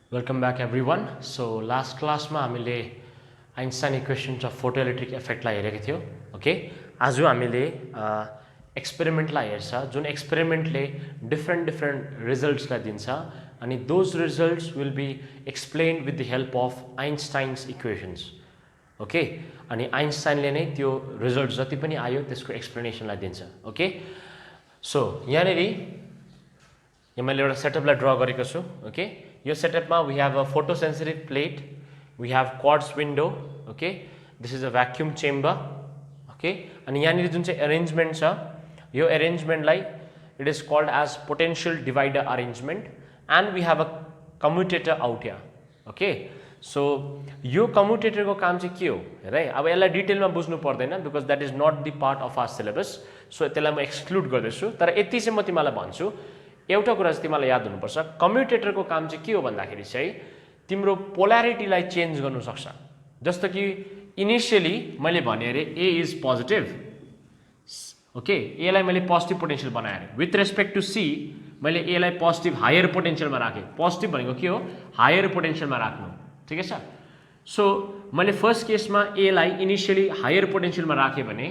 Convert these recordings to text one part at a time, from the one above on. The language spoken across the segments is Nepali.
Welcome back everyone. So last class मा हामीले आइन्स्टाइन इक्वेशन्स अफ फोटोइलेक्ट्रिक इफेक्टलाई हेरेको थियौ. ओके, आज हामीले एक्सपेरिमेन्टलाई हेर्छ जुन एक्सपेरिमेन्टले डिफरेन्ट रिजल्ट्सलाई दिन्छ अनि those results will be explained with the help of Einstein's equations. Okay, अनि आइन्स्टाइनले नै त्यो रिजल्ट जति पनि आयो त्यसको एक्सप्लेनेसनलाई दिन्छ. ओके, सो यहाँ मैले एउटा सेटअपलाई ड्र गरेको छु. ओके, यो सेटअपमा we have a photosensitive plate, we have quartz window. Okay, this is a vacuum chamber. Okay, अनि यहाँनिर जुन चाहिँ एरेन्जमेन्ट छ यो एरेन्जमेन्टलाई it is called as potential divider arrangement and we have a commutator out here. Okay, so यो कम्युटेटरको काम चाहिँ के हो हेर है. अब यसलाई डिटेलमा बुझ्नु पर्दैन because that is not the part of our syllabus. So त्यसलाई म एक्सक्लुड गर्दैछु. तर यति चाहिँ म तिमीलाई भन्छु, एउटा कुरा चाहिँ तिमीलाई याद हुनुपर्छ, कम्युटेटरको काम चाहिँ के हो भन्दाखेरि चाहिँ तिम्रो पोल्यारिटीलाई चेन्ज गर्नु सक्छ. जस्तो कि इनिसियली मैले भने अरे ए इज पोजिटिभ. ओके, एलाई मैले पोजिटिभ पोटेन्सियल बनाएँ अरे. विथ रेस्पेक्ट टु सी मैले एलाई पोजिटिभ हायर पोटेन्सियलमा राखेँ. पोजिटिभ भनेको के हो, हायर पोटेन्सियलमा राख्नु. ठिकै छ. सो मैले फर्स्ट केसमा एलाई इनिसियली हायर पोटेन्सियलमा राखेँ भने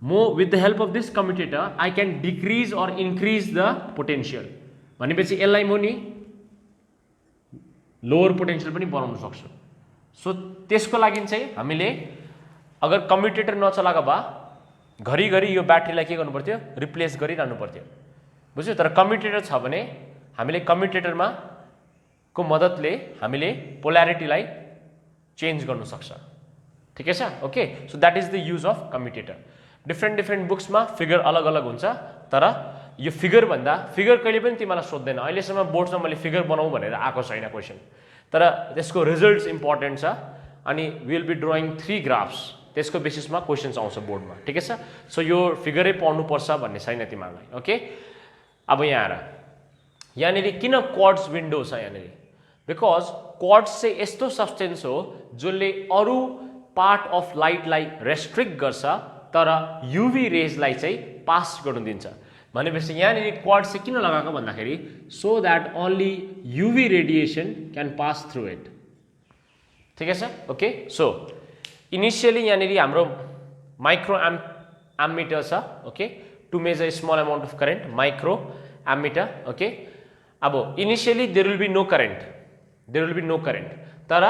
म with the help of this commutator I can decrease or increase the potential. भनेपछि यसलाई म नि लोवर पोटेन्सियल पनि बनाउन सक्छु. सो त्यसको लागि चाहिँ हामीले अगर कम्युटेटर नचलाएको भए घरिघरि यो ब्याट्रीलाई के गर्नु पर्थ्यो, रिप्लेस गरिरहनु पर्थ्यो. बुझ्यो. तर कम्युटेटर छ भने हामीले कम्युटेटरमा को मद्दतले हामीले पोल्यारिटीलाई चेन्ज गर्नु सक्छ. ठिकै छ. Okay, so that is the use of commutator. Different बुक्समा फिगर अलग अलग हुन्छ. तर यो फिगर कहिले पनि तिमीलाई सोध्दैन. अहिलेसम्म बोर्ड्समा मैले फिगर बनाऊ भनेर आएको छैन क्वेसन. तर त्यसको रिजल्ट्स इम्पोर्टेन्ट छ अनि विल बी ड्रइङ 3 ग्राफ्स. त्यसको बेसिसमा क्वेसन्स आउँछ बोर्डमा. ठिकै छ. सो यो फिगरै पढ्नुपर्छ भन्ने छैन तिमीहरूलाई. ओके, अब यहाँनिर किन क्वार्ट्ज विन्डो छ यहाँनिर, बिकज क्वार्ट्ज चाहिँ यस्तो सब्सटेन्स हो जसले अरू पार्ट अफ लाइटलाई रेस्ट्रिक्ट गर्छ तर युभी रेजलाई चाहिँ पास गर्नु दिन्छ. भनेपछि यहाँनिर क्वार्ट्ज चाहिँ किन लगाएको भन्दाखेरि so that only UV radiation can pass through it. ठिकै छ. ओके, सो इनिसियली यहाँनिर हाम्रो माइक्रो एम्मिटर छ. Okay, to measure small amount of current, micro ammeter. Okay, अब initially there will be no current. तर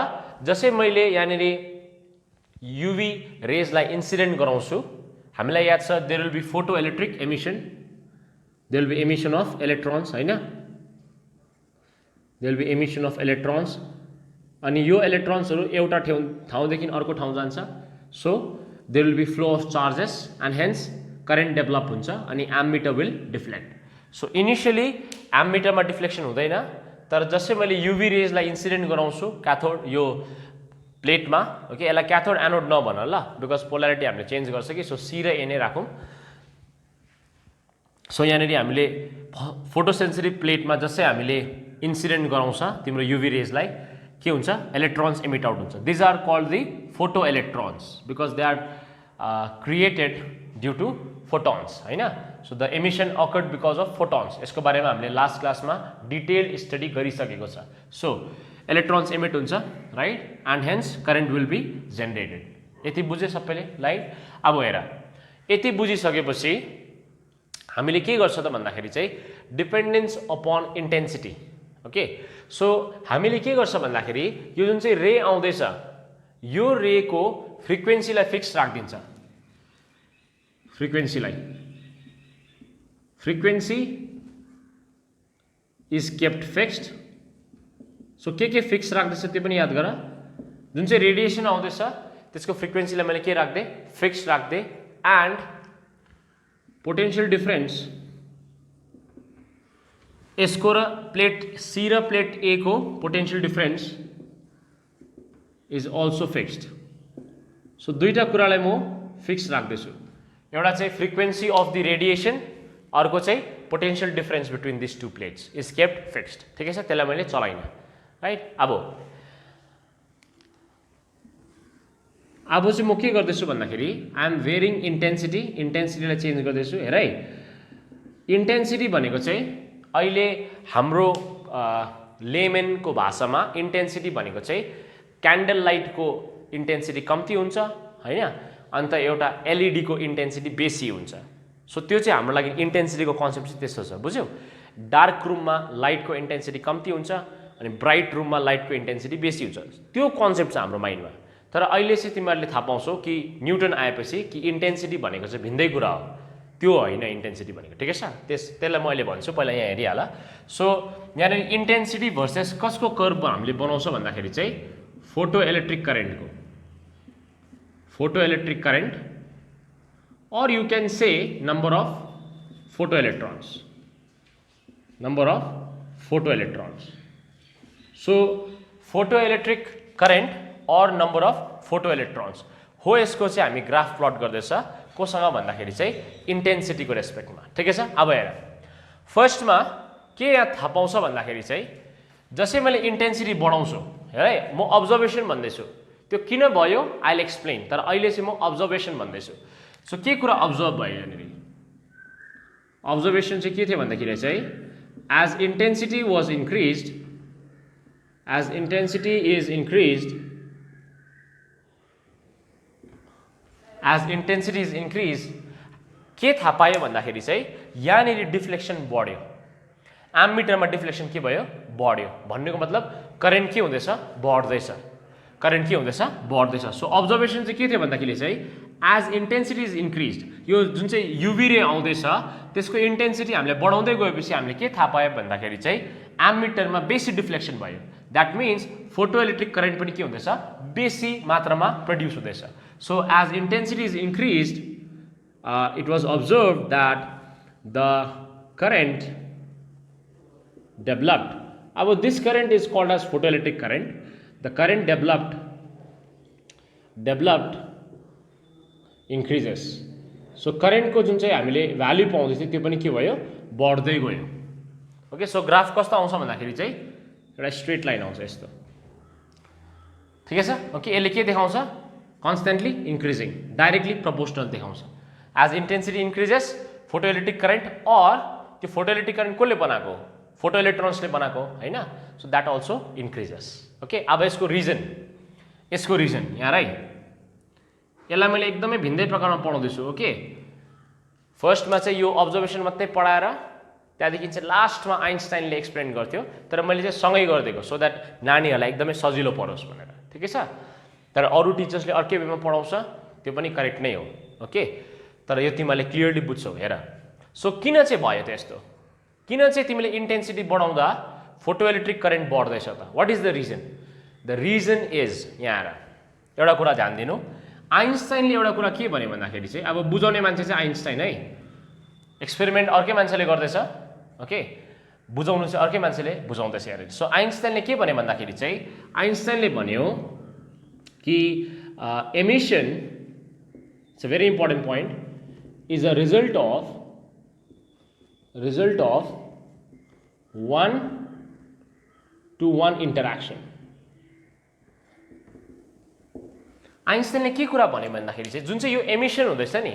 जसै मैले यहाँनिर युभी रेजलाई इन्सिडेन्ट गराउँछु, हामीलाई याद छ there will be photo electric emission, there will be emission of electrons हैन, there will be emission of electrons. अनि यो इलेक्ट्रोन्सहरू एउटा ठाउँदेखि अर्को ठाउँ जान्छ. So there will be flow of charges and hence current develop हुन्छ अनि ammeter will deflect. So initially एम्मिटरमा डिफ्लेक्सन हुँदैन. तर जसै मैले युभी रेजलाई इन्सिडेन्ट गराउँछु क्याथोड यो प्लेटमा. ओके, यसलाई क्याथोड एनोड नभन ल, बिकज पोल्यारिटी हामीले चेन्ज गर्छ कि. सो सी र ए नै राखौँ. सो यहाँनिर हामीले फोटोसेन्सिटिभ प्लेटमा जसै हामीले इन्सिडेन्ट गराउँछ तिम्रो युभी रेजलाई के हुन्छ, इलेक्ट्रोन्स एमिट आउट हुन्छ. These are called the photo electrons because they are created due to photons हैन. So the emission occurred because of photons. यसको बारेमा हामीले लास्ट क्लासमा डिटेल स्टडी गरिसकेको छ. सो इलेक्ट्रोन्स एमिट हुन्छ right and hence current will be generated. यति बुझे सबैले लाइट. अब हेर, यति बुझिसकेपछि हामीले के गर्छ त भन्दाखेरि चाहिँ dependence upon intensity. Okay, so हामीले के गर्छ भन्दाखेरि यो जुन चाहिँ रे आउँदैछ यो रेको फ्रिक्वेन्सीलाई फिक्स राखिदिन्छ. Frequency is kept fixed. So के फिक्स राख्दैछ त्यो पनि याद गर. जुन चाहिँ रेडिएसन आउँदैछ त्यसको फ्रिक्वेन्सीलाई मैले के राख्दै, फिक्स राख्दै. एन्ड पोटेन्सियल डिफरेन्स यसको र प्लेट सी र प्लेट ए को potential difference is also fixed. So दुईटा कुरालाई म फिक्स राख्दैछु. एउटा चाहिँ फ्रिक्वेन्सी अफ द रेडिएसन, अर्को चाहिँ potential difference between this two plates is kept fixed. ठिकै छ. त्यसलाई मैले चलाइनँ राइट. अब चाहिँ म के गर्दैछु भन्दाखेरि आई एम भेरिङ इन्टेन्सिटीलाई चेन्ज गर्दैछु. हेर है, इन्टेन्सिटी भनेको चाहिँ अहिले हाम्रो लेमेनको भाषामा इन्टेन्सिटी भनेको चाहिँ क्यान्डल लाइटको इन्टेन्सिटी कम्ती हुन्छ हैन, अन्त एउटा एलइडी को इन्टेन्सिटी बेसी हुन्छ। सो त्यो चाहिँ हाम्रो लागि इन्टेन्सिटीको कन्सेप्ट चाहिँ त्यस्तो छ, बुझ्यौ? डार्क रुममा लाइटको इन्टेन्सिटी कम्ती हुन्छ अनि ब्राइट रुममा लाइटको इन्टेन्सिटी बेसी हुन्छ, त्यो कन्सेप्ट छ हाम्रो माइन्डमा। तर अहिले चाहिँ तिमीहरूले थाहा पाउँछौ कि न्युटन आएपछि कि इन्टेन्सिटी भनेको चाहिँ भिन्दै कुरा हो, त्यो होइन इन्टेन्सिटी भनेको, ठिकै छ? त्यसलाई मैले भन्छु, पहिला यहाँ हेरिहाल। सो यहाँनिर इन्टेन्सिटी भर्सेस कसको कर्भ हामीले बनाउँछ भन्दाखेरि चाहिँ फोटो इलेक्ट्रिक करेन्टको, photo electric current, or you can say number of photoelectrons, number of photoelectrons. So photoelectric current or number of photoelectrons हो, यसको चाहिँ हामी ग्राफ प्लट गर्दैछ कोसँग भन्दाखेरि चाहिँ इन्टेन्सिटीको रेस्पेक्टमा, ठिकै छ? अब हेर, फर्स्टमा के यहाँ थाहा पाउँछ भन्दाखेरि चाहिँ जसै मैले इन्टेन्सिटी बढाउँछु, हेर है, म अब्जर्भेसन भन्दैछु, त्यो किन भयो आई विल एक्सप्लेन, तर अहिले चाहिँ म अब्जर्भेसन भन्दैछु। सो के कुरा अब्जर्भ भयो यहाँनिर? अब्जर्भेसन चाहिँ के थियो भन्दाखेरि चाहिँ as intensity was increased, as intensity is increased, as intensity is increase, के थाहा पायो भन्दाखेरि चाहिँ यहाँनिर डिफ्लेक्सन बढ्यो, एम्मिटरमा डिफ्लेक्सन के भयो? बढ्यो। भन्नुको मतलब करेन्ट के हुँदैछ? बढ्दैछ, करेन्ट के हुँदैछ? बढ्दैछ। सो अब्जर्भेसन चाहिँ के थियो भन्दाखेरि चाहिँ एज इन्टेन्सिटी इज इन्क्रिज्ड, यो जुन चाहिँ युभी रे आउँदैछ त्यसको इन्टेन्सिटी हामीले बढाउँदै गएपछि हामीले के थाहा पायो भन्दाखेरि चाहिँ एमिटरमा बेसी डिफ्लेक्सन भयो। That means photo electric current पनि के हुँदैछ? बेसी मात्रामा प्रड्युस हुँदैछ। So as intensity is increased it was observe that the current developed, अब this current is called as photo electric current, the current developed increases. So करेन्टको जुन चाहिँ हामीले भ्याल्यु पाउँदै थियो त्यो पनि के भयो? बढ्दै गयो। ओके, सो ग्राफ कस्तो आउँछ भन्दाखेरि चाहिँ एउटा स्ट्रेट लाइन आउँछ यस्तो, ठिकै छ? ओके, यसले के देखाउँछ? कन्स्टेन्टली इन्क्रिजिङ, डाइरेक्टली प्रोपोर्सनल देखाउँछ। As intensity increases photo electric current, और त्यो फोटो इलेक्ट्रिक करेन्ट कसले बनाएको? फोटो इलेक्ट्रोन्सले बनाएको हैन? So that also increases. Okay, अब यसको रिजन यहाँ है, यसलाई मैले एकदमै भिन्दै प्रकारमा पढाउँदैछु। ओके, फर्स्टमा चाहिँ यो अब्जर्भेसन मात्रै पढाएर त्यहाँदेखि चाहिँ लास्टमा आइन्स्टाइनले एक्सप्लेन गर्थ्यो, तर मैले चाहिँ सँगै गरिदिएको सो द्याट नानीहरूलाई एकदमै सजिलो पढोस् भनेर, ठिकै छ? तर अरू टिचर्सले अर्कै वेमा पढाउँछ, त्यो पनि करेक्ट नै हो। ओके, तर यो तिमीले क्लियरली बुझ्छौ। हेर, सो किन चाहिँ भयो त यस्तो? किन चाहिँ तिमीले इन्टेन्सिटी बढाउँदा फोटो इलेक्ट्रिक करेन्ट बढ्दैछ त? What is the reason? The reason is, यहाँ एउटा कुरा ध्यान दिनु, आइन्स्टाइनले एउटा कुरा के भन्यो भन्दाखेरि चाहिँ, अब बुझाउने मान्छे चाहिँ आइन्स्टाइन है, एक्सपेरिमेन्ट अर्कै मान्छेले गर्दैछ, ओके, बुझाउनु चाहिँ अर्कै मान्छेले बुझाउँदैछ हेर। सो आइन्स्टाइनले के भन्यो भन्दाखेरि चाहिँ आइन्स्टाइनले भन्यो कि emission, it's a very important point, is a result of 1-to-1 interaction. आइन्स्टाइनले के कुरा भन्यो भन्दाखेरि चाहिँ जुन चाहिँ यो एमिसन हुँदैछ नि,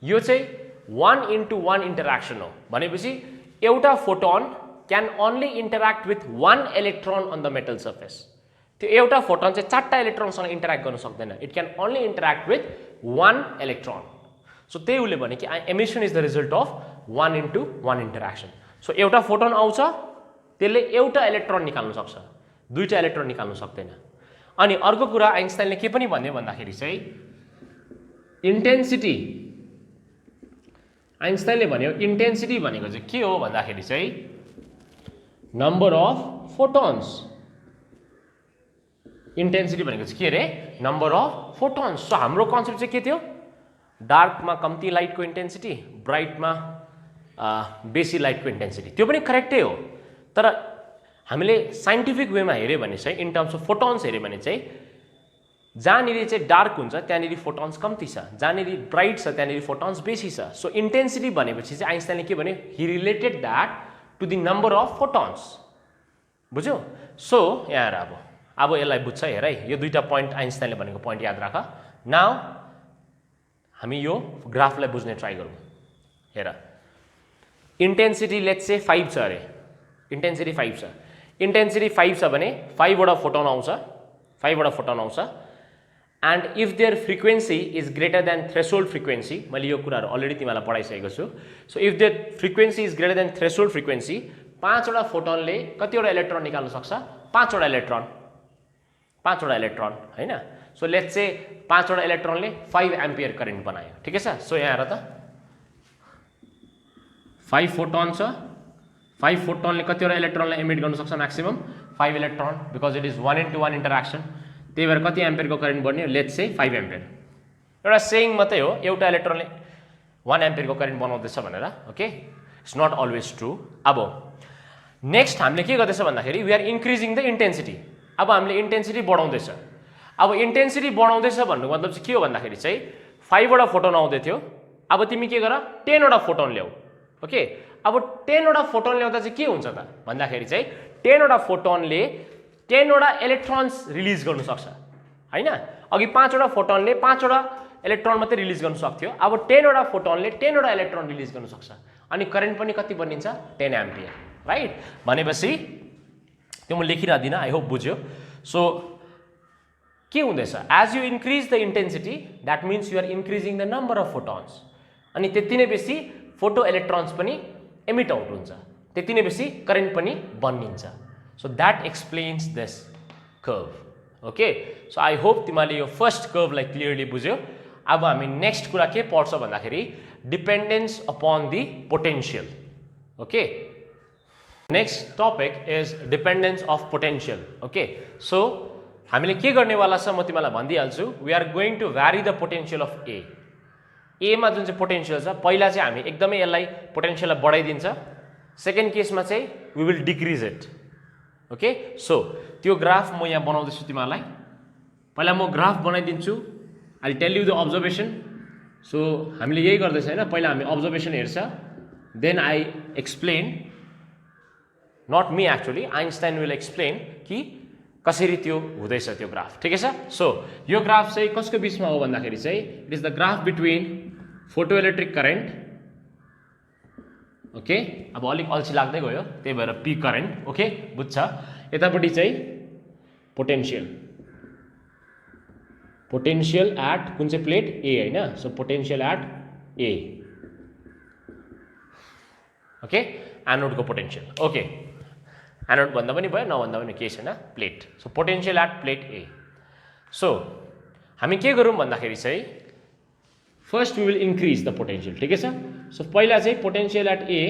यो चाहिँ 1-to-1 इन्टरेक्सन हो। भनेपछि एउटा photon can only interact with 1 electron on the metal surface. त्यो एउटा फोटोन चाहिँ 4टा इलेक्ट्रोनसँग इन्टरेक्ट गर्न सक्दैन, it can only interact with 1 electron. So त्यही उसले भने कि emission is the result of 1-to-1 interaction. So एउटा फोटोन आउँछ, त्यसले एउटा इलेक्ट्रोन निकाल्न सक्छ, 2टा इलेक्ट्रोन निकाल्न सक्दैन। अनि अर्को कुरा आइन्स्टाइनले के पनि भन्यो भन्दाखेरि चाहिँ इन्टेन्सिटी, आइन्स्टाइनले भन्यो इन्टेन्सिटी भनेको चाहिँ के हो भन्दाखेरि चाहिँ नम्बर अफ फोटोन्स। इन्टेन्सिटी भनेको चाहिँ के अरे? Number of photons. सो हाम्रो कन्सेप्ट चाहिँ के थियो? डार्कमा कम्ती लाइटको इन्टेन्सिटी, ब्राइटमा बेसी लाइटको इन्टेन्सिटी। त्यो पनि करेक्टै हो, तर हामीले साइन्टिफिक वेमा हेऱ्यो भने चाहिँ इन टर्म्स अफ फोटोन्स हेऱ्यो भने चाहिँ जहाँनिर चाहिँ डार्क हुन्छ त्यहाँनिर फोटोन्स कम्ती छ, जहाँनिर ब्राइट छ त्यहाँनिर फोटोन्स बेसी छ। सो इन्टेन्सिटी भनेपछि चाहिँ आइन्स्टाइनले के भन्यो? He related that to the number of photons. बुझ्यौ? सो यहाँ अब यसलाई बुझ्छ हेर है, यो दुईटा पोइन्ट आइन्स्टाइनले भनेको पोइन्ट याद राख। नाउ हामी यो ग्राफलाई बुझ्ने ट्राई गरौँ। हेर, इन्टेन्सिटी लेट्स से 5 छ अरे, इन्टेन्सिटी 5 छ। इन्टेन्सिटी 5 छ भने 5 वटा फोटोन आउँछ, 5 वटा फोटोन आउँछ। And if their frequency is greater than threshold frequency, मैले यो कुराहरू अलरेडी तिमीलाई पढाइसकेको छु। So if their frequency is greater than threshold frequency, 5 वटा फोटोनले कतिवटा इलेक्ट्रोन निकाल्न सक्छ? 5 वटा इलेक्ट्रोन, 5 वटा इलेक्ट्रोन हैन। सो लेट्स से 5 वटा इलेक्ट्रोनले 5 एम्पियर करेन्ट बनायो, ठिकै छ। सो यहाँ हेर त 5 फोटोन छ, 5 फोटोनले कतिवटा इलेक्ट्रोनलाई एमिट गर्न सक्छ? Maximum 5 electron, because it is 1:1 interaction. त्यही भएर कति एम्पियरको करेन्ट बन्यो? Let's say 5 ampere. एउटा सेइङ मात्रै हो, एउटा इलेक्ट्रोनले 1 एम्पियरको करेन्ट बनाउँदैछ भनेर, okay. It's not always true. अब नेक्स्ट हामीले के गर्दैछ भन्दाखेरि we are increasing the intensity. अब हामीले इन्टेन्सिटी बढाउँदैछ। अब इन्टेन्सिटी बढाउँदैछ भन्नुको मतलब चाहिँ के हो भन्दाखेरि चाहिँ 5 वटा फोटोन आउँदै थियो, अब तिमी के गर? 10 वटा फोटोन ल्याऊ, ओके। अब 10 वटा फोटोन ल्याउँदा चाहिँ के हुन्छ त भन्दाखेरि चाहिँ 10 वटा फोटोनले 10 वटा इलेक्ट्रोन्स रिलिज गर्नु सक्छ हैन। अघि 5 वटा फोटोनले 5 वटा इलेक्ट्रोन मात्रै रिलिज गर्न सक्थ्यो, अब 10 वटा फोटोनले 10 वटा इलेक्ट्रोन रिलिज गर्न सक्छ। अनि करेन्ट पनि कति बनिन्छ? 10 एम्पियर, राइट। भनेपछि त्यो म लेखिरादिन, आई होप बुझ्यो। सो के हुँदैछ? As you increase the intensity that means you are increasing the number of photons. अनि त्यति नै बेसी फोटो इलेक्ट्रोन्स पनि एमिट आउट हुन्छ, त्यति नै बेसी करेन्ट पनि बनिन्छ। So that explains this curve, okay. So I hope तिमीले यो फर्स्ट कर्भलाई क्लियरली बुझ्यो। अब हामी नेक्स्ट कुरा के पढ्छ भन्दाखेरि dependence upon the potential, okay. Next topic is dependence of potential, okay. So हामीले के गर्नेवाला छ म तिमीलाई भनिदिइहाल्छु। We are going to vary the potential of A. एमा जुन चाहिँ पोटेन्सियल छ, पहिला चाहिँ हामी एकदमै यसलाई पोटेन्सियललाई बढाइदिन्छ, सेकेन्ड केसमा चाहिँ we will decrease it, okay. So त्यो ग्राफ म यहाँ बनाउँदैछु तिमीलाई। पहिला म ग्राफ बनाइदिन्छु, I tell you the observation. So हामीले यही गर्दैछ हैन, पहिला हामी अब्जर्भेसन हेर्छ, then I explain, not me actually, Einstein will explain कि कसरी त्यो हुँदैछ त्यो ग्राफ, ठिकै छ। सो यो ग्राफ चाहिँ कसको बिचमा हो भन्दाखेरि चाहिँ it is the graph between photo electric current, okay. अब अलिक अल्छी लाग्दै गयो, त्यही भएर पी करेन्ट, ओके, बुझ्छ। यतापट्टि चाहिँ पोटेन्सियल, पोटेन्सियल एट कुन चाहिँ प्लेट? ए हैन। So potential at A, okay. एनोडको पोटेन्सियल, ओके। एनोड भन्दा पनि भयो, नभन्दा पनि केही छैन, plate. So potential at plate A. So हामी के गरौँ भन्दाखेरि चाहिँ first we will increase the potential, ठिकै छ। सो पहिला चाहिँ पोटेन्सियल एट ए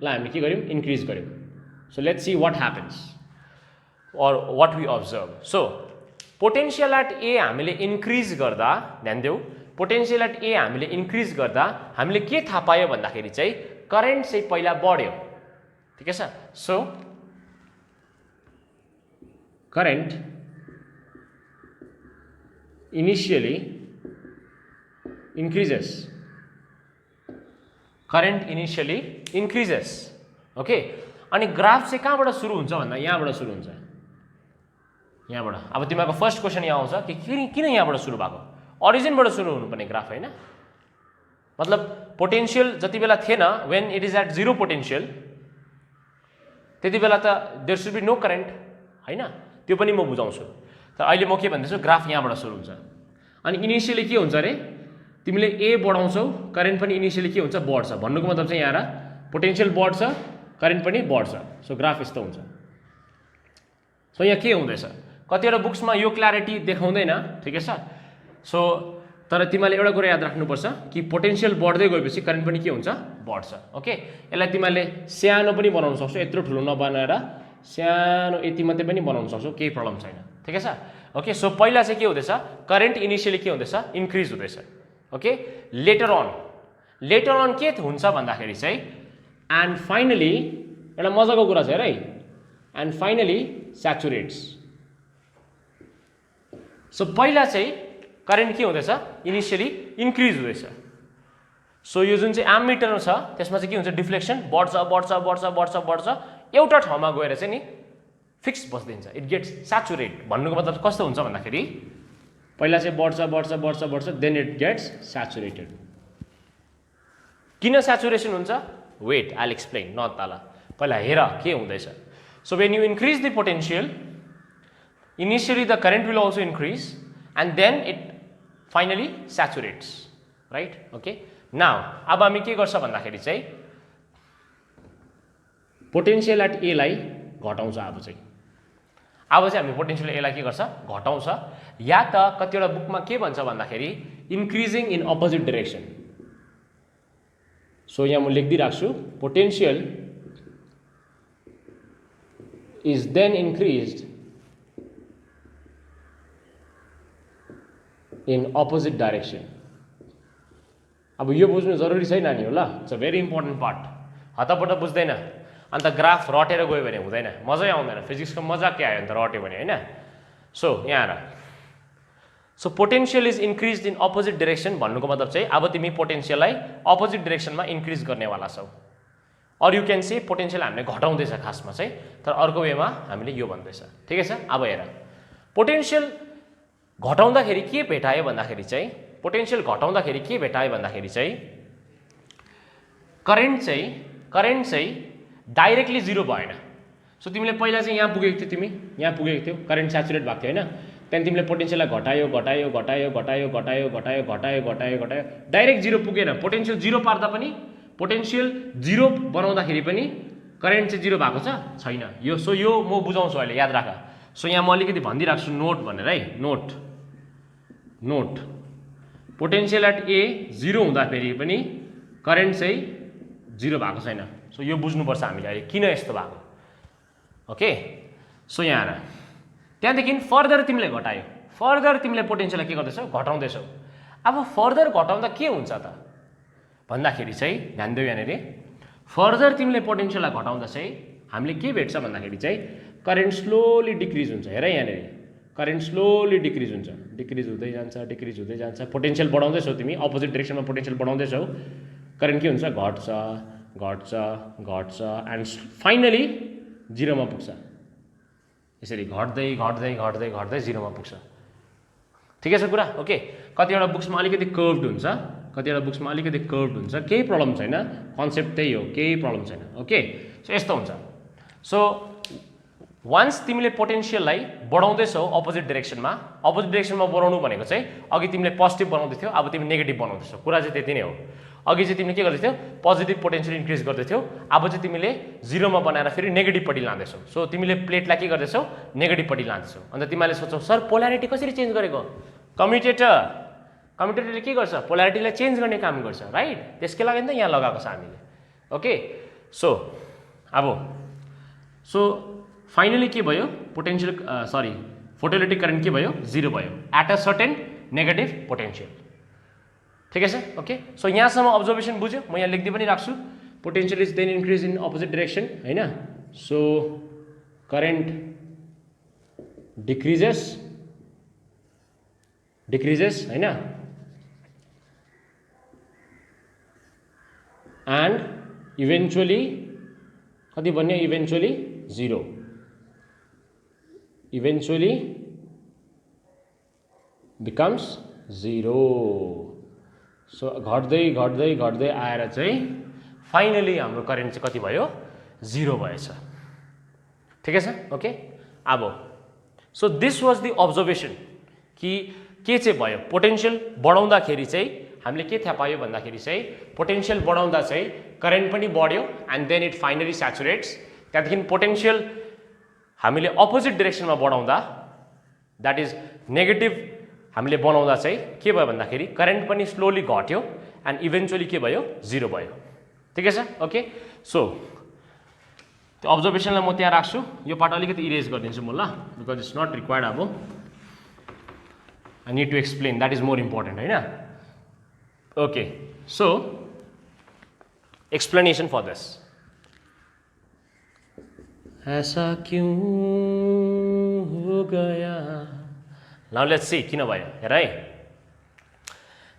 लाई हामीले के गर्यौँ? इन्क्रिज गर्यौँ। So let's see what happens or what we observe. So potential at A हामीले इन्क्रिज गर्दा, ध्यान देऊ, पोटेन्सियल एट ए हामीले इन्क्रिज गर्दा हामीले के थाहा पायो भन्दाखेरि चाहिँ करेन्ट चाहिँ पहिला बढ्यो, ठिकै छ। So current initially increases, current initially increases, okay। अनि ग्राफ चाहिँ कहाँबाट सुरु हुन्छ भन्दा यहाँबाट सुरु हुन्छ, यहाँबाट। अब तिमीहरूको फर्स्ट क्वेसन यहाँ आउँछ कि किन यहाँबाट सुरु भएको? ओरिजिनबाट सुरु हुनुपर्ने ग्राफ हैन। मतलब पोटेन्शियल जति बेला थिएन, when it is at zero potential, त्यति बेला त there should be no current हैन। त्यो पनि म बुझाउँछु, तर अहिले म के भन्दैछु, ग्राफ यहाँबाट सुरु हुन्छ। अनि इनिशियली के हुन्छ अरे, तिमीले ए बढाउँछौ, करेन्ट पनि इनिशियली के हुन्छ? बढ्छ। भन्नुको मतलब चाहिँ यहाँ पोटेन्शियल बढ्छ, करेन्ट पनि बढ्छ। सो ग्राफ यस्तो हुन्छ। सो यहाँ के हुँदैछ? कतिवटा बुक्समा यो क्ल्यारिटी देखाउँदैन, ठिकै छ। सो तर तिमीले एउटा कुरा याद राख्नुपर्छ कि पोटेन्शियल बढ्दै गएपछि करेन्ट पनि के हुन्छ? बढ्छ, ओके। यसलाई तिमीले सानो पनि बनाउन सक्छौ, यत्रो ठुलो नबनाएर सानो यति मात्रै पनि बनाउन सक्छौ, केही प्रब्लम छैन, ठिकै छ, ओके। सो पहिला चाहिँ के हुँदैछ? करेन्ट इनिशियली के हुँदैछ? इन्क्रिज हुँदैछ, ओके। लेटर अन के हुन्छ भन्दाखेरि चाहिँ एन्ड फाइनली, एउटा मजाको कुरा छ हेर है, एन्ड फाइनली स्याचुरेट्स। सो पहिला चाहिँ करेन्ट के हुँदैछ? इनिशियली इन्क्रिज हुँदैछ। सो यो जुन चाहिँ एमिटर छ त्यसमा चाहिँ के हुन्छ? डिफ्लेक्सन बढ्छ बढ्छ बढ्छ बढ्छ बढ्छ, एउटा ठाउँमा गएर चाहिँ नि फिक्स बस्दिन्छ, इट गेट्स स्याचुरेट। भन्नुको मतलब कस्तो हुन्छ भन्दाखेरि पहिला चाहिँ बढ्छ बढ्छ बढ्छ बढ्छ, देन इट गेट्स स्याचुरेटेड। किन स्याचुरेसन हुन्छ? वेट, आई विल एक्सप्लेन, न तल। पहिला हेर के हुँदैछ। So when you increase the potential, initially the current will also increase and then it finally saturates, right? Okay, now अब हामी के गर्छ भन्दाखेरि चाहिँ पोटेन्शियल एट ए लाई घटाउँछ। अब चाहिँ हामी पोटेन्शियल ए लाई के गर्छ घटाउँछ, या त कतिवटा बुकमा के भन्छ भन्दाखेरि increasing in opposite direction. So यहाँ म लेखिदिइराख्छु, potential is then increased in opposite direction. अब यो बुझ्नु जरुरी छैन नि हो ल, it's a very important part. हतपट बुझ्दैन अन्त ग्राफ रटेर गयो भने हुँदैन, मजै आउँदैन, फिजिक्सको मजा के आयो अन्त रट्यो भने, होइन? सो यहाँ हेर, so potential is increase in opposite direction भन्नुको मतलब चाहिँ अब तिमी पोटेन्शियललाई अपोजिट डाइरेक्सनमा इन्क्रिज गर्नेवाला छौ। Or you can say potential हामीले घटाउँदैछ खासमा चाहिँ, तर अर्को वेमा हामीले यो भन्दैछ। ठिकै छ? अब हेर, पोटेन्शियल घटाउँदाखेरि के भेटायो भन्दाखेरि चाहिँ करेन्ट चाहिँ डाइरेक्टली जिरो भएन। सो तिमीले पहिला चाहिँ यहाँ पुगेको थियौ, करेन्ट स्याचुरेट भएको थियो, होइन? त्यहाँदेखि तिमीले पोटेन्शियललाई घटायो, डाइरेक्ट जिरो पुगेन। पोटेन्शियल जिरो पार्दा पनि, पोटेन्शियल जिरो बनाउँदाखेरि पनि करेन्ट चाहिँ जिरो भएको छैन। यो सो यो म बुझाउँछु अहिले, याद राख। सो यहाँ म अलिकति भनिदिइराख्छु नोट भनेर है, note potential at a zero हुँदाखेरि पनि करेन्ट चाहिँ जिरो भएको छैन। सो यो बुझ्नुपर्छ हामीले अहिले किन यस्तो भएको। ओके, सो यहाँ हेर, त्यहाँदेखि फर्दर तिमीले पोटेन्शियललाई के गर्दैछौ घटाउँदैछौ। अब फर्दर घटाउँदा के हुन्छ त भन्दाखेरि चाहिँ ध्यान देऊ, यहाँनिर फर्दर तिमीले पोटेन्शियललाई घटाउँदा चाहिँ हामीले के भेट्छ भन्दाखेरि चाहिँ करेन्ट स्लोली डिक्रिज हुन्छ। हेर यहाँनिर करेन्ट स्लोली डिक्रिज हुँदै जान्छ। पोटेन्शियल बढाउँदैछौ तिमी, अपोजिट डाइरेक्सनमा पोटेन्शियल बढाउँदैछौ, करेन्ट के हुन्छ घट्छ एन्ड फाइनली जिरोमा पुग्छ। यसरी घट्दै जिरोमा पुग्छ। ठिकै छ कुरा? ओके, कतिवटा बुक्समा अलिकति कर्भड हुन्छ, केही प्रब्लम छैन, कन्सेप्ट त्यही हो, केही प्रब्लम छैन। ओके, सो यस्तो हुन्छ। सो वान्स तिमीले पोटेन्शियललाई बढाउँदैछौ अपोजिट डाइरेक्सनमा बढाउनु भनेको चाहिँ अघि तिमीले पोजिटिभ बनाउँदै थियौ, अब तिमी नेगेटिभ बनाउँदैछौ। कुरा चाहिँ त्यति नै हो। अघि चाहिँ तिमीले के गर्दै थियौ, पोजिटिभ पोटेन्शियल इन्क्रिज गर्दै थियौ, अब चाहिँ तिमीले जिरोमा बनाएर फेरि नेगेटिभपट्टि लाँदैछौ। सो तिमीले प्लेटलाई के गर्दैछौ नेगेटिभपट्टि लाँदैछौ। अन्त तिमीले सोच्छौ सर पोल्यारिटी कसरी चेन्ज गरेको? कम्युटेटरले के गर्छ पोल्यारिटीलाई चेन्ज गर्ने काम गर्छ, राइट? त्यसकै लागि त यहाँ लगाएको छ हामीले। ओके, सो फाइनली के भयो फोटोइलेक्ट्रिक करेन्ट के भयो जिरो भयो at a certain negative potential. ठिकै छ? ओके, सो यहाँसम्म अब्जर्भेसन बुझ्यो? म यहाँ लेख्दै पनि राख्छु, potential is then increase in opposite direction, होइन? सो करेन्ट डिक्रिजेस, होइन? एन्ड इभेन्चुअली कति भन्यो? Eventually zero, becomes zero. So घट्दै आएर चाहिँ फाइनली हाम्रो करेन्ट चाहिँ कति भयो? जिरो भएछ। ठिकै छ? ओके, अब so this was the observation कि के चाहिँ भयो, पोटेन्शियल बढाउँदाखेरि चाहिँ हामीले के थाहा पायो भन्दाखेरि चाहिँ पोटेन्शियल बढाउँदा चाहिँ करेन्ट पनि बढ्यो एन्ड देन इट फाइनली स्याचुरेट्स। त्यहाँदेखि पोटेन्शियल हामीले अपोजिट डाइरेक्सनमा बढाउँदा, द्याट इज नेगेटिभ हामीले बनाउँदा चाहिँ के भयो भन्दाखेरि करेन्ट पनि स्लोली घट्यो एन्ड इभेन्चुअली के भयो? जिरो भयो। ठिकै छ? ओके, सो त्यो अब्जर्भेसनलाई म त्यहाँ राख्छु, यो पार्ट अलिकति इरेज गरिदिन्छु म, ल, बिकज इट्स नट रिक्वायर्ड। अब I need to explain, that is more important, होइन? Okay, so explanation for this, ऐसा क्यों हो गया। नाउ लेट्स सी किन भयो, हेर है।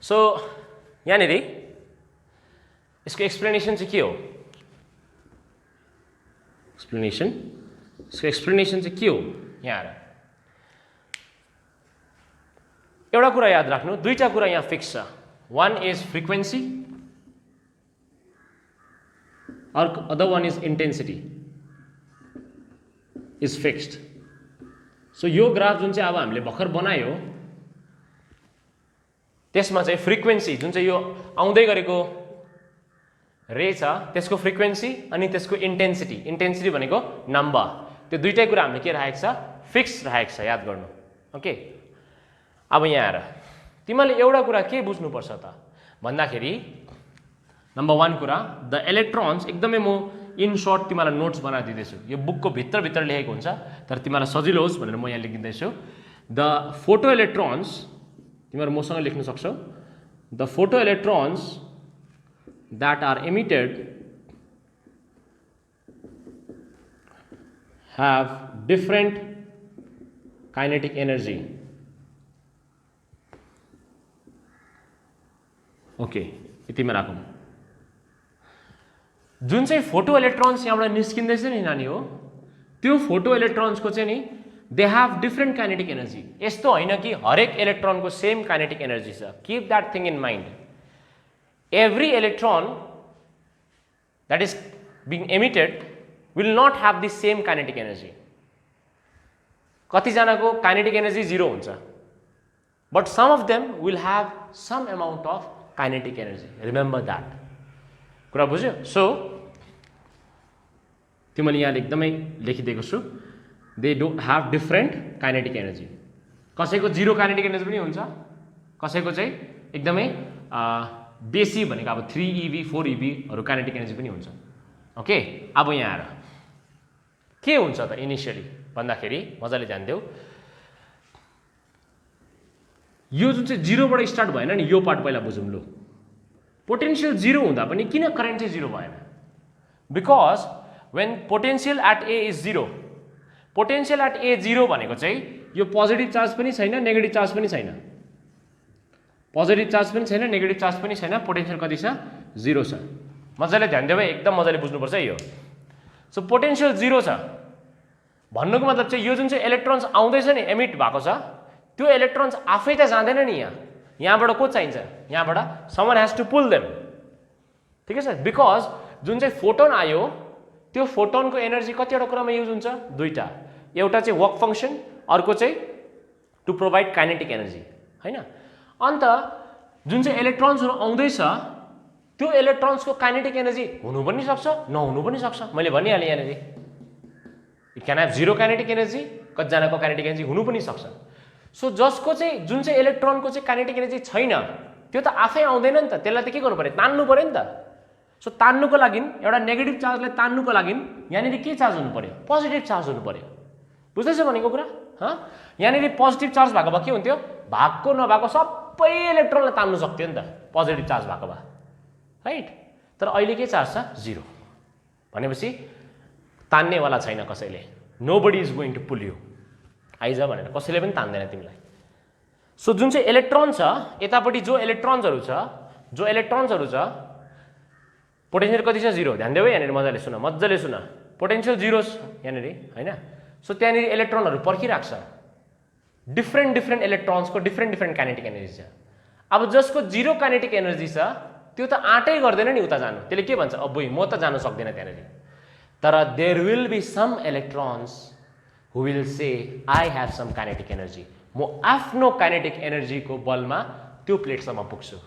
सो यहाँनिर यसको एक्सप्लेनेसन चाहिँ के हो? एक्सप्लेनेसन चाहिँ के हो? यहाँ हेर, एउटा कुरा याद राख्नु, दुईटा कुरा यहाँ फिक्स छ। One is frequency, other one is intensity. Is fixed. So यो ग्राफ जुन चाहिँ अब हामीले भर्खर बनायो त्यसमा चाहिँ फ्रिक्वेन्सी जुन चाहिँ यो आउँदै गरेको रे छ त्यसको फ्रिक्वेन्सी अनि त्यसको इन्टेन्सिटी भनेको नम्बर, त्यो दुईटै कुरा हामीले के राखेको छ, फिक्स राखेको छ, याद गर्नु। ओके, अब यहाँ आएर तिमीले एउटा कुरा के बुझ्नुपर्छ त भन्दाखेरि नम्बर 1 कुरा, द इलेक्ट्रोन्स, एकदमै म इन सर्ट तिमीलाई नोट्स बनाइदिँदैछु, यो बुकको भित्र लेखेको हुन्छ तर तिमीलाई सजिलो होस् भनेर म यहाँ लेखिदिँदैछु। द फोटो इलेक्ट्रोन्स, तिमीहरू मसँग लेख्न सक्छौ, the photo electrons that are emitted have different kinetic energy. Okay, यतिमा राखौँ। जुन चाहिँ फोटो इलेक्ट्रोन्स यहाँबाट निस्किँदैछ नि नानी हो, त्यो फोटो इलेक्ट्रोन्सको चाहिँ नि they have different kinetic energy. यस्तो होइन कि हरेक इलेक्ट्रोनको सेम काइनेटिक एनर्जी छ। Keep that thing in mind. Every electron that is being emitted will not have the same kinetic energy. कतिजनाको kinetic energy 0 हुन्छ, but some of them will have some amount of kinetic energy. Remember that. कुरा बुझ्यो? So त्यो मैले यहाँ एकदमै लेखिदिएको छु, they do have different kinetic energy. कसैको 0 kinetic energy पनि हुन्छ, कसैको चाहिँ एकदमै बेसी भनेको अब 3 eV 4 eV हरू काइनेटिक एनर्जी पनि हुन्छ। ओके, अब यहाँ आएर के हुन्छ त इनिशियली भन्दाखेरि मजाले ध्यान देऊ, यो जुन चाहिँ 0 बाट स्टार्ट भएन नि, यो पार्ट पहिला बुझौँ लु। पोटेन्शियल 0 हुँदा पनि किन करेन्ट चाहिँ 0 भएन? Because when potential at A is 0, potential at A 0 भनेको चाहिँ यो पोजिटिभ चार्ज पनि छैन, नेगेटिभ चार्ज पनि छैन, पोजिटिभ चार्ज पनि छैन, नेगेटिभ चार्ज पनि छैन, पोटेन्शियल कति छ? 0 छ। मजाले ध्यान देऊ है, एकदम मजाले बुझ्नुपर्छ यो। सो पोटेन्शियल 0 छ भन्नुको मतलब चाहिँ यो जुन चाहिँ इलेक्ट्रोन्स आउँदैछ नि, एमिट भएको छ, त्यो इलेक्ट्रोन्स आफै त जाँदैन नि यहाँबाट को चाहिन्छ? यहाँबाट someone has to pull them. ठिकै छ? बिकज जुन चाहिँ फोटोन आयो त्यो फोटोनको एनर्जी कतिवटा कुरामा युज हुन्छ? दुईटा, एउटा चाहिँ वर्क फङ्सन, अर्को चाहिँ टु प्रोभाइड काइनेटिक एनर्जी, हैन? अन्त जुन चाहिँ इलेक्ट्रोन्सहरू आउँदैछ त्यो इलेक्ट्रोन्सको काइनेटिक एनर्जी हुनु पनि सक्छ, नहुनु पनि सक्छ। मैले भनिहालेँ यहाँनिर, it can have 0 kinetic energy, कतिजनाको काइनेटिक एनर्जी हुनु पनि सक्छ। सो जसको चाहिँ जुन चाहिँ इलेक्ट्रोनको चाहिँ काइनेटिक एनर्जी छैन त्यो त आफै आउँदैन नि त, त्यसलाई त के गर्नु पर्यो? तान्नु पर्यो नि त। सो तान्नुको लागि एउटा नेगेटिभ चार्जलाई तान्नुको लागि यहाँनिर के चार्ज हुनु पर्यो? पोजिटिभ चार्ज हुनु पर्यो। बुझ्दैछ भनेको कुरा? यहाँनिर पोजिटिभ चार्ज भएको भए के हुन्थ्यो? भएको नभएको सबै इलेक्ट्रोनलाई तान्नु सक्थ्यो नि त, पोजिटिभ चार्ज भएको भए, राइट? तर अहिले के चार्ज छ? 0 भनेपछि तान्नेवाला छैन कसैले। Nobody is going to pull you, आइज भनेर कसैले पनि तान्दैन तिमीलाई। सो जुन चाहिँ इलेक्ट्रोन छ यतापट्टि, जो इलेक्ट्रोन्सहरू छ, पोटेन्शियल कति छ? 0। ध्यान देऊ है, यहाँनिर मजाले सुन, मजाले सुन। पोटेन्शियल 0 छ यहाँनिर, हैन? सो त्यहाँनिर इलेक्ट्रोनहरू पर्खिरहेको छ, डिफ्रेन्ट इलेक्ट्रोन्सको डिफ्रेन्ट काइनेटिक एनर्जी छ। अब जसको 0 काइनेटिक एनर्जी छ त्यो त आँटै गर्दैन नि उता जानु, त्यसले के भन्छ? अबुई म त जानु सक्दिनँ त्यहाँनिर। तर there will be some electrons who will say I have some kinetic energy, म आफ्नो काइनेटिक एनर्जीको बलमा त्यो प्लेटसम्म पुग्छु।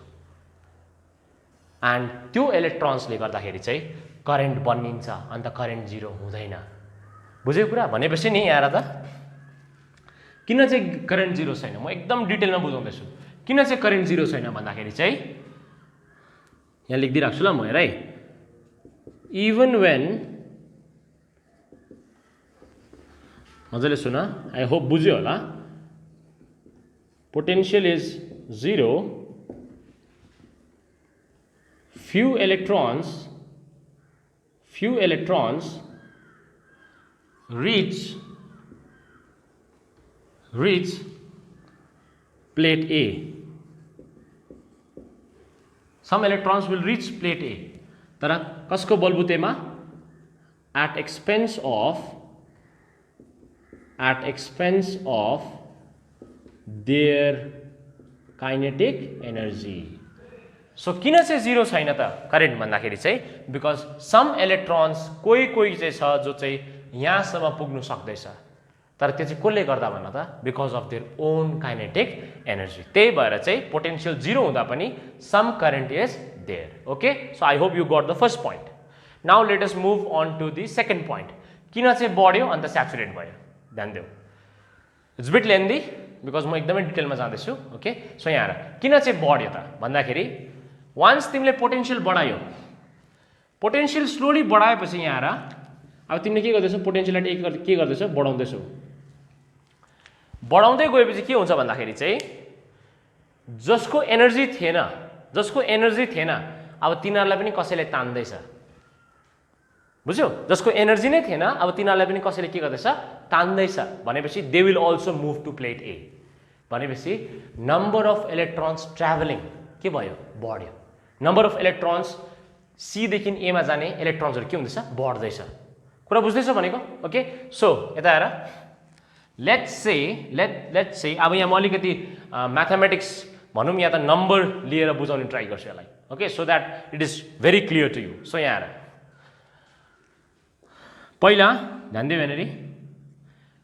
एन्ड त्यो इलेक्ट्रोन्सले गर्दाखेरि चाहिँ करेन्ट बनिन्छ, अन्त करेन्ट 0 हुँदैन। बुझ्यो कुरा? भनेपछि नि यहाँ त किन चाहिँ करेन्ट 0 छैन म एकदम डिटेलमा बुझाउँदैछु। किन चाहिँ करेन्ट 0 छैन भन्दाखेरि चाहिँ यहाँ लेखिदिइराख्छु ल म, हेर है। इभन वेन, मजाले सुन, आई होप बुझ्यो होला। Potential is 0, few electrons reach plate A. Some electrons will reach plate A, तर कसको बलबुतेमा? at expense of their kinetic energy. So किन चाहिँ 0 छैन त करेन्ट भन्दाखेरि चाहिँ? बिकज सम इलेक्ट्रोन्स कोही चाहिँ छ जो चाहिँ यहाँसम्म पुग्नु सक्दैछ तर त्यो चाहिँ कसले गर्दा भन्न त because of their own kinetic energy त्यही भएर चाहिँ पोटेन्शियल 0 हुँदा पनि some current is there okay so I hope you got the first point now let us move on to the second point किन चाहिँ बढ्यो अन्त स्याचुरेट भयो ध्यान देऊ इट्स बिट लेन्दी बिकज म एकदमै डिटेलमा जाँदैछु ओके सो यहाँ किन चाहिँ बढ्यो त भन्दाखेरि वान्स तिमीले पोटेन्शियल बढायो पोटेन्शियल स्लोली बढाएपछि यहाँ अब तिमीले के गर्दैछौ पोटेन्शियललाई के गर्दैछौ बढाउँदैछौ बढाउँदै गएपछि के हुन्छ भन्दाखेरि चाहिँ जसको एनर्जी थिएन अब तिनीहरूलाई पनि कसैले तान्दैछ बुझ्यौ जसको एनर्जी नै थिएन अब तिनीहरूलाई पनि कसैले के गर्दैछ तान्दैछ भनेपछि they will also move to plate A भनेपछि नम्बर अफ इलेक्ट्रोन्स ट्राभलिङ के भयो बढ्यो नम्बर अफ इलेक्ट्रोन्स सी देखि ए मा जाने इलेक्ट्रोन्सहरु के हुँदैछ बढ्दैछ कुरा बुझ्दैछौ भनेको ओके सो यता हेर लेट्स से अब यहाँ म अलिकति म्याथमेटिक्स भनौँ या त नम्बर लिएर बुझाउने ट्राई गर्छु यसलाई okay so that it is very clear to you so यहाँ हेर पहिला ध्यान दियो भनेरी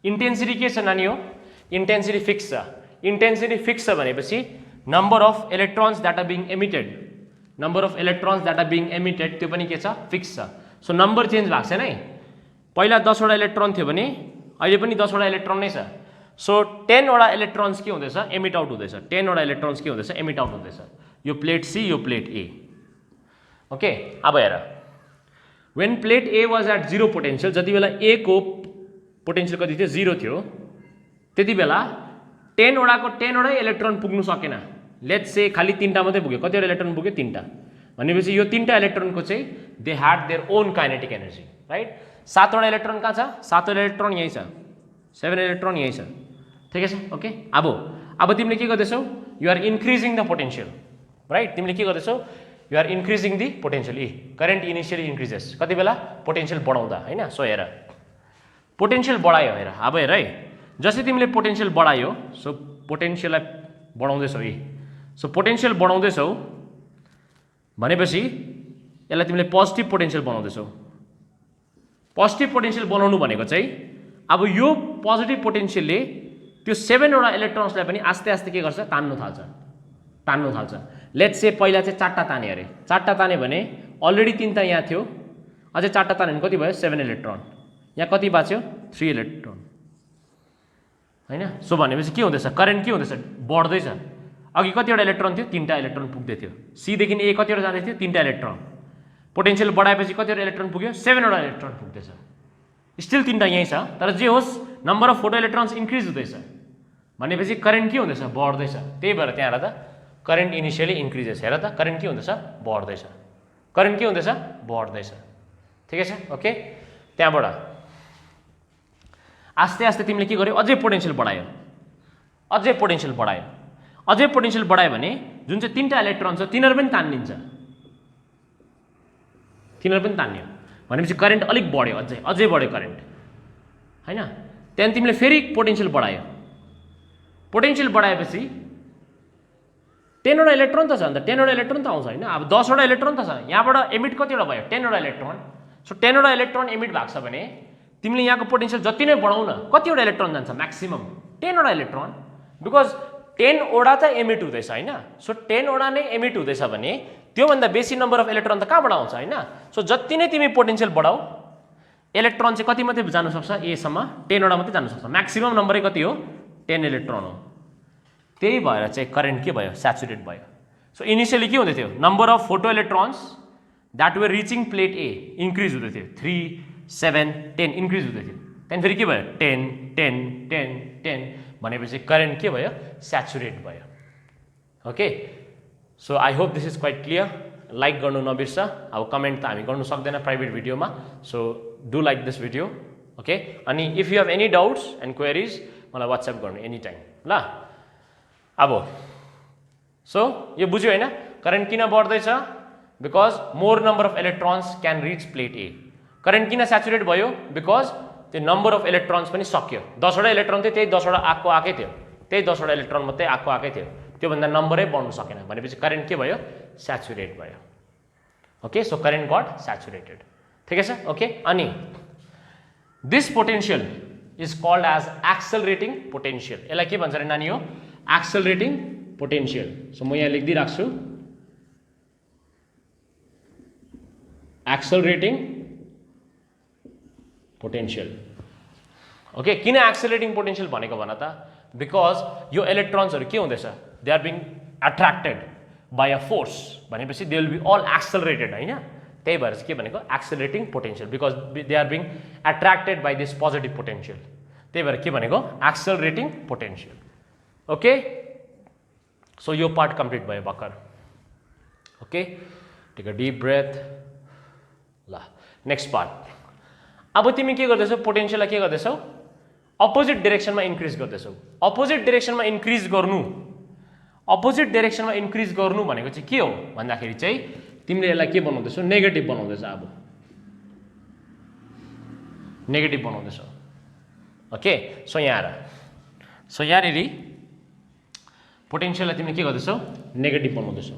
इन्टेन्सिटी के छ नानी हो इन्टेन्सिटी फिक्स छ भनेपछि number of electrons that are being emitted त्यो पनि के छ फिक्स छ सो नम्बर चेन्ज भएको छैन है पहिला 10 वटा इलेक्ट्रोन थियो भने अहिले पनि 10 वटा इलेक्ट्रोन नै छ सो 10 वटा इलेक्ट्रोन्स के हुँदैछ एमिट आउट हुँदैछ 10 वटा इलेक्ट्रोन्स के हुँदैछ एमिट आउट हुँदैछ यो प्लेट सी यो प्लेट ए ओके अब हेर when plate A was at 0 potential जति बेला ए को पोटेन्शियल कति थियो 0 थियो त्यति बेला 10 वटा इलेक्ट्रोन पुग्नु सकेन लेट्स से खाली 3टा मात्रै पुग्यो कतिवटा इलेक्ट्रोन पुग्यो 3टा भनेपछि यो 3टा इलेक्ट्रोनको चाहिँ they had there own kinetic energy right 7 वटा इलेक्ट्रोन कहाँ छ 7 वटा इलेक्ट्रोन यही छ 7 इलेक्ट्रोन यही छ ठिकै छ ओके अब तिमीले के गर्दैछौ you are increasing the potential right तिमीले के गर्दैछौ you are increasing the potential current initially increases कति बेला पोटेन्शियल बढाउँदा हैन सो हेर पोटेन्शियल बढायो हेर अब हेर है जसै तिमीले पोटेन्शियल बढायो सो पोटेन्शियललाई बढाउँदैछौ सो पोटेन्शियल बढाउँदैछौ भनेपछि यसलाई तिमीले पोजिटिभ पोटेन्शियल बनाउँदैछौ पोजिटिभ पोटेन्शियल बनाउनु भनेको चाहिँ अब यो पोजिटिभ पोटेन्शियलले त्यो 7 वटा इलेक्ट्रोन्सलाई पनि आस्ते आस्ते के गर्छ तान्नु थाल्छ लेट्स से पहिला चाहिँ 4टा ताने अरे 4टा ताने भने अलरेडी 3टा यहाँ थियो अझै 4टा ताने भने कति भयो 7 इलेक्ट्रोन यहाँ कति बाँच्यो 3 इलेक्ट्रोन हैन सो भनेपछि के हुँदैछ करेन्ट के हुँदैछ बढ्दैछ अघि कतिवटा इलेक्ट्रोन थियो 3टा इलेक्ट्रोन पुग्दै थियो सी देखि ए कतिवटा जाँदै थियो 3टा इलेक्ट्रोन पोटेन्शियल बढाएपछि कतिवटा इलेक्ट्रोन पुग्यो 7 वटा इलेक्ट्रोन पुग्दैछ स्टिल 3टा यही छ तर जे होस् number of photo electrons increase हुँदैछ भनेपछि करेन्ट के हुँदैछ बढ्दैछ त्यही भएर त्यहाँ हेर त करेन्ट इनिशियली इन्क्रिजेस हेर त करेन्ट के हुँदैछ बढ्दैछ ठिकै छ ओके त्यहाँबाट आस्ते आस्ते तिमीले के गर्यो अझै पोटेन्शियल बढायो भने जुन चाहिँ 3टा इलेक्ट्रोन छ तिनीहरू पनि तान्नियो भनेपछि करेन्ट अलिक बढ्यो अझै बढ्यो करेन्ट हैन त्यहाँदेखि तिमीले फेरि पोटेन्शियल बढाएपछि 10 वटा इलेक्ट्रोन त छ अन्त 10 वटा इलेक्ट्रोन त आउँछ हैन अब 10 वटा इलेक्ट्रोन त छ यहाँबाट एमिट कतिवटा भयो 10 वटा इलेक्ट्रोन सो 10 वटा इलेक्ट्रोन एमिट भएको छ भने तिमीले यहाँको पोटेन्शियल जति नै बढाउन कतिवटा इलेक्ट्रोन जान्छ म्याक्सिमम 10 वटा इलेक्ट्रोन बिकज 10 वटा त एमिट हुँदैछ हैन सो 10 वटा नै एमिट हुँदैछ भने त्योभन्दा बेसी नम्बर अफ इलेक्ट्रोन त कहाँबाट आउँछ हैन सो जति नै तिमी पोटेन्शियल बढाऊ इलेक्ट्रोन चाहिँ कति मात्रै जान सक्छ ए सम्म 10 वटा मात्रै जान सक्छ म्याक्सिमम नम्बरै कति हो 10 इलेक्ट्रोन हो त्यही भएर चाहिँ करेन्ट के भयो स्याचुरेट भयो सो इनिशियली के हुँदै थियो number of photo electrons that were reaching plate A increase हुँदै थियो 3 7 10 इन्क्रिज हुँदै थियो त्यहाँदेखि फेरि के भयो 10 10 10 10 भनेपछि करेन्ट के भयो स्याचुरेट भयो okay so I hope this is quite clear like गर्नु नबिर्स अब कमेन्ट त हामी गर्नु सक्दैन प्राइभेट भिडियोमा so do like this video okay अनि if you have any doubts and queries मलाई व्हाट्सएप गर्नु एनी टाइम ल अब सो यो बुझ्यो हैन करेन्ट किन बढ्दैछ because more number of electrons can reach plate A current किन स्याचुरेट भयो बिकज त्यो नम्बर अफ इलेक्ट्रोन्स पनि सक्यो 10 वटा इलेक्ट्रोन थियो त्यही 10 वटा आएकै थियो त्यही 10 वटा इलेक्ट्रोन मात्रै आएकै थियो त्योभन्दा नम्बरै बढ्नु सकेन भनेपछि करेन्ट के भयो स्याचुरेट भयो okay so current got saturated ठिकै छ ओके अनि this potential is called as accelerating potential. यसलाई के भन्छ अरे नानी हो? एक्सेलरेटिङ पोटेन्शियल। सो म यहाँ लेखिदिइराख्छु एक्सेलरेटिङ पोटेन्शियल। ओके, किन एक्सेलरेटिङ पोटेन्शियल भनेको भन त? बिकज यो इलेक्ट्रोन्सहरू के हुँदैछ? They are being attracted by a force भनेपछि they will be all accelerated होइन? त्यही भएर चाहिँ के भनेको accelerating potential, because they are being attracted by this positive potential. त्यही भएर के भनेको एक्सेलरेटिङ पोटेन्शियल। ओके, सो यो पार्ट कम्प्लिट भयो भर्खर। Okay, take a deep breath. ल नेक्स्ट पार्ट। अब तिमी के गर्दैछौ? पोटेन्शियललाई के गर्दैछौ? अपोजिट डिरेक्सनमा इन्क्रिज गर्दैछौ। अपोजिट डिरेक्सनमा इन्क्रिज गर्नु, अपोजिट डिरेक्सनमा इन्क्रिज गर्नु भनेको चाहिँ के हो भन्दाखेरि चाहिँ तिमीले यसलाई के बनाउँदैछौ? नेगेटिभ बनाउँदैछौ। अब नेगेटिभ बनाउँदैछौ। ओके, सो यहाँ आएर, सो यहाँनिर पोटेन्शियललाई तिमीले के गर्दैछौ? नेगेटिभ बनाउँदैछौ।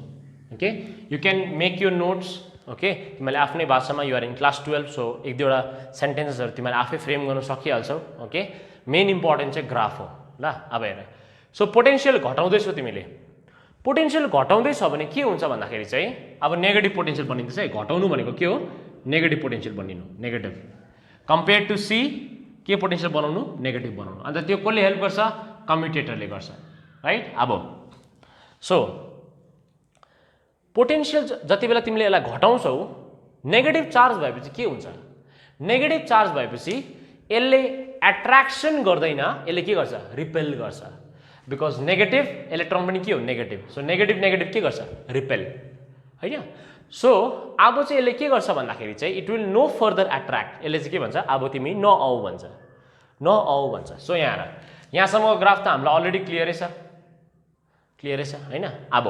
Okay, you can make your notes. Okay, तिमीले आफ्नै भाषामा, युआर इन क्लास 12, सो एक दुईवटा सेन्टेन्सेसहरू तिमीले आफै फ्रेम गर्न सकिहाल्छौ। ओके, मेन इम्पोर्टेन्ट चाहिँ ग्राफ हो। ल अब हेर, सो पोटेन्शियल घटाउँदैछौ तिमीले। पोटेन्शियल घटाउँदैछ भने के हुन्छ भन्दाखेरि चाहिँ अब नेगेटिभ पोटेन्शियल बनिँदैछ है। घटाउनु भनेको के हो? नेगेटिभ पोटेन्शियल बनिनु, नेगेटिभ। कम्पेयर टु सी के पोटेन्शियल बनाउनु? नेगेटिभ बनाउनु। अन्त त्यो कसले हेल्प गर्छ? कम्युटेटरले गर्छ, राइट? अब सो पोटेन्शियल जति बेला तिमीले यसलाई घटाउँछौ, नेगेटिभ चार्ज भएपछि के हुन्छ? नेगेटिभ चार्ज भएपछि यसले एट्र्याक्सन गर्दैन, यसले के गर्छ? रिपेल गर्छ। बिकज नेगेटिभ इलेक्ट्रोन पनि के हो? नेगेटिभ। सो नेगेटिभ नेगेटिभ के गर्छ? रिपेल, होइन? सो अब चाहिँ यसले के गर्छ भन्दाखेरि चाहिँ it will no further attract. यसले चाहिँ के भन्छ? अब तिमी नआऊ भन्छ, नआऊ भन्छ। सो यहाँसम्मको ग्राफ त हामीलाई अलरेडी क्लियरै छ, क्लियरै छ होइन? अब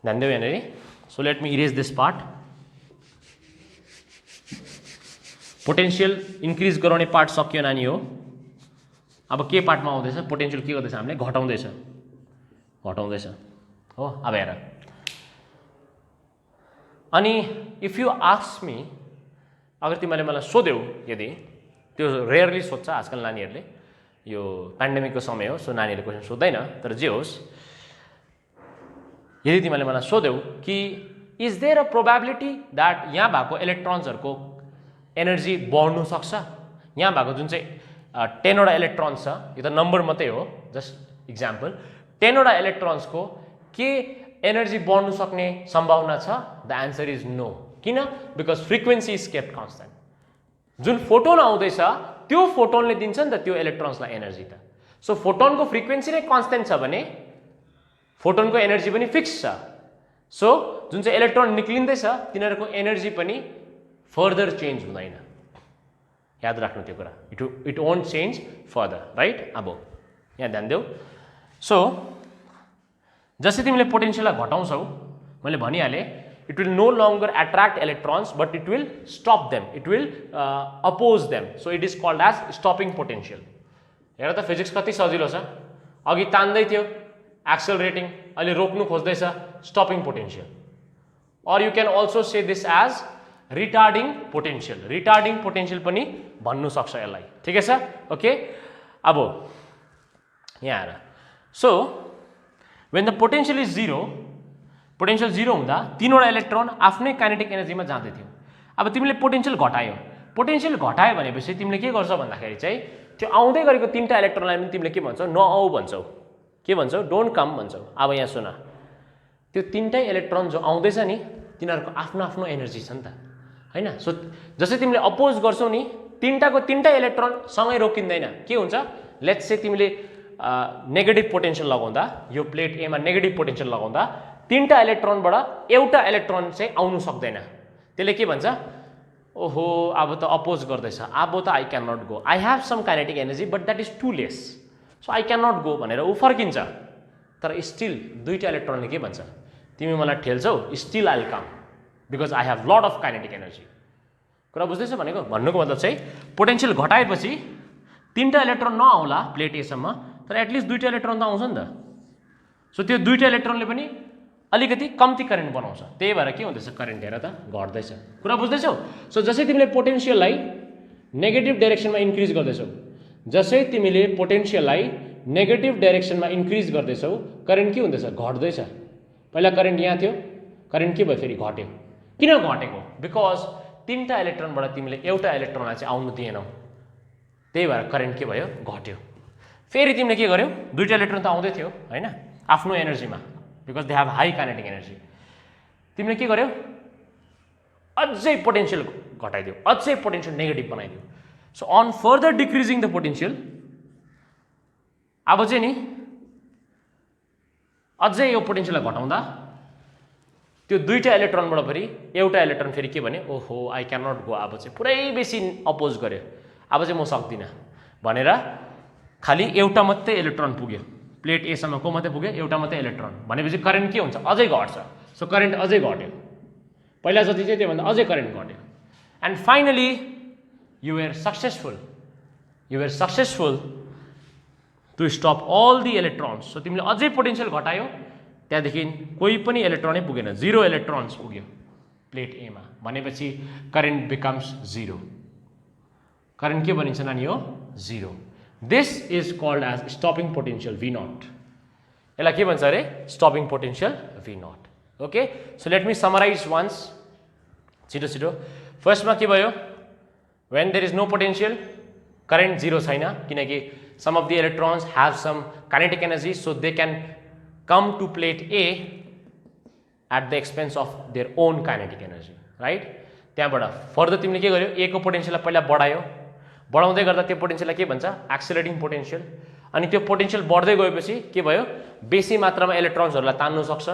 ध्यान देऊ यहाँनिर। So let me erase this part. Potential increase गराउने पार्ट सक्यो नानी हो। अब के पार्टमा आउँदैछ? पोटेन्शियल के गर्दैछ? हामीले घटाउँदैछ, घटाउँदैछ हो। अब हेर, अनि इफ यु आस्क मी, अगर तिमीले मलाई सोध्यौ, यदि त्यो रेयरली सोध्छ आजकल नानीहरूले, यो पेन्डेमिकको समय हो, सो नानीहरूले क्वेसन सोध्दैन, तर जे होस्, यदि तिमीले मलाई सोध्यौ कि is there a probability that यहाँ भएको इलेक्ट्रोन्सहरूको एनर्जी बढ्नु सक्छ? यहाँ भएको जुन चाहिँ 10 वटा इलेक्ट्रोन्स छ, यो त नम्बर मात्रै हो, जस्ट इक्जाम्पल, 10 वटा इलेक्ट्रोन्सको के एनर्जी बढ्नु सक्ने सम्भावना छ? The answer is no. किन? Because frequency is kept constant. जुन फोटोन आउँदैछ त्यो फोटोनले दिन्छ नि त त्यो इलेक्ट्रोन्सलाई एनर्जी त। सो फोटोनको फ्रिक्वेन्सी नै कन्स्टेन्ट छ भने फोटोनको एनर्जी पनि फिक्स छ। सो जुन चाहिँ इलेक्ट्रोन निक्लिँदैछ तिनीहरूको एनर्जी पनि फर्दर चेन्ज हुँदैन। याद राख्नु त्यो कुरा, it won't change further, right? अब यहाँ ध्यान देऊ। सो जस्तै तिमीले पोटेन्शियललाई घटाउँछौ, मैले भनिहालेँ, it will no longer attract electrons but it will stop them, it will oppose them. So it is called as stopping potential. हेर त फिजिक्स कति सजिलो छ। अघि तान्दै थियो एक्सेलरेटिङ, अहिले रोक्नु खोज्दैछ stopping potential. Or you can also say this as retarding potential. Retarding potential पनि भन्नु सक्छ यसलाई, ठिकै छ? ओके, अब यहाँ आएर, so when the potential is zero, potential zero हुँदा 3 वटा इलेक्ट्रोन आफ्नै काइनेटिक एनर्जीमा जाँदै थियो। अब तिमीले पोटेन्शियल घटायो, पोटेन्शियल घटायो भनेपछि तिमीले के गर्छौ भन्दाखेरि चाहिँ त्यो आउँदै गरेको 3टा इलेक्ट्रोनलाई पनि तिमीले के भन्छौ? नआऊ भन्छौ। के भन्छौ? डोन्ट कम भन्छौ। अब यहाँ सुन, त्यो 3टै इलेक्ट्रोन जो आउँदैछ नि तिनीहरूको आफ्नो आफ्नो एनर्जी छ नि त, होइन? सो जस्तै तिमीले अपोज गर्छौ नि, 3टाको 3टा इलेक्ट्रोन सँगै रोकिँदैन। के हुन्छ? लेट्स से तिमीले नेगेटिभ पोटेन्शियल लगाउँदा, यो प्लेट एमा नेगेटिभ पोटेन्शियल लगाउँदा 3टा इलेक्ट्रोनबाट एउटा इलेक्ट्रोन चाहिँ आउनु सक्दैन। त्यसले के भन्छ? ओहो अब त अपोज गर्दैछ, अब त I can not go, I have some kinetic energy but that is too less, so I can not go भनेर ऊ फर्किन्छ। तर स्टिल 2टा इलेक्ट्रोनले के भन्छ? तिमी मलाई ठेल्छौ, still I will come because I have lot of kinetic energy. कुरा बुझ्दैछ भनेको? भन्नुको मतलब चाहिँ पोटेन्शियल घटाएपछि 3टा इलेक्ट्रोन नआउला प्लेट एसम्म, तर एटलिस्ट 2टा इलेक्ट्रोन त आउँछ नि त। सो त्यो 2टा इलेक्ट्रोनले पनि अलिकति कम्ती करेन्ट बनाउँछ, त्यही भएर के हुँदैछ? करेन्ट हेर त घट्दैछ। कुरा बुझ्दैछौ? सो जसै तिमीले पोटेन्शियललाई नेगेटिभ डाइरेक्सनमा इन्क्रिज गर्दैछौ, जसै तिमीले पोटेन्सियललाई नेगेटिभ डाइरेक्सनमा इन्क्रिज गर्दैछौ करेन्ट के हुँदैछ, घट्दैछ। पहिला करेन्ट यहाँ थियो, करेन्ट के भयो फेरि घट्यो। किन घटेको? बिकज तीनटा इलेक्ट्रोनबाट तिमीले एउटा इलेक्ट्रोनलाई चाहिँ आउनु दिएनौ, त्यही भएर करेन्ट के भयो, घट्यो। फेरि तिमीले के गर्यौ, दुईटा इलेक्ट्रोन त आउँदै थियो हैन आफ्नो एनर्जीमा, because they have high kinetic energy. तिमीले के गर्यौ, अझै पोटेन्शियल घटाइदियो, अझै पोटेन्शियल नेगेटिभ बनाइदियो। So on further decreasing the potential, अब चाहिँ नि अझै यो पोटेन्शियललाई घटाउँदा त्यो दुईटा इलेक्ट्रोनबाट फेरि एउटा इलेक्ट्रोन फेरि के भने, ओहो आई क्यान नट गो, अब चाहिँ पुरै बेसी अपोज गर्यो, अब चाहिँ म सक्दिनँ भनेर खालि एउटा मात्रै इलेक्ट्रोन पुग्यो, प्लेट एसम्मको मात्रै पुग्यो, एउटा मात्रै इलेक्ट्रोन भनेपछि करेन्ट के हुन्छ, अझै घट्छ। सो करेन्ट अझै घट्यो, पहिला जति थियो त्योभन्दा अझै करेन्ट घट्यो। And finally you were successful to stop all the electrons. So तिमीले अझै पोटेन्शियल घटायो, त्यहाँदेखि कोही पनि इलेक्ट्रोनै पुगेन, 0 इलेक्ट्रोन्स पुग्यो प्लेट एमा, भनेपछि करेन्ट बिकम्स 0। करेन्ट के भनिन्छ नानी हो, 0। This is called as stopping potential V0। यसलाई के भन्छ अरे, stopping potential V0। Okay, so let me summarise once, छिटो छिटो। फर्स्टमा के भयो, when there is no potential current 0 छैन, किनकि some of the electrons have some kinetic energy, so they can come to plate A at the expense of their own kinetic energy, right. त्यहाँबाट फर्दर तिमीले के गर्यो, ए को पोटेन्शियललाई पहिला बढायो, बढाउँदै गर्दा त्यो पोटेन्शियललाई के भन्छ, एक्सिलरेटिङ पोटेन्शियल। अनि त्यो पोटेन्शियल बढ्दै गएपछि के भयो, बेसी मात्रामा इलेक्ट्रोन्सहरूलाई तान्नु सक्छ,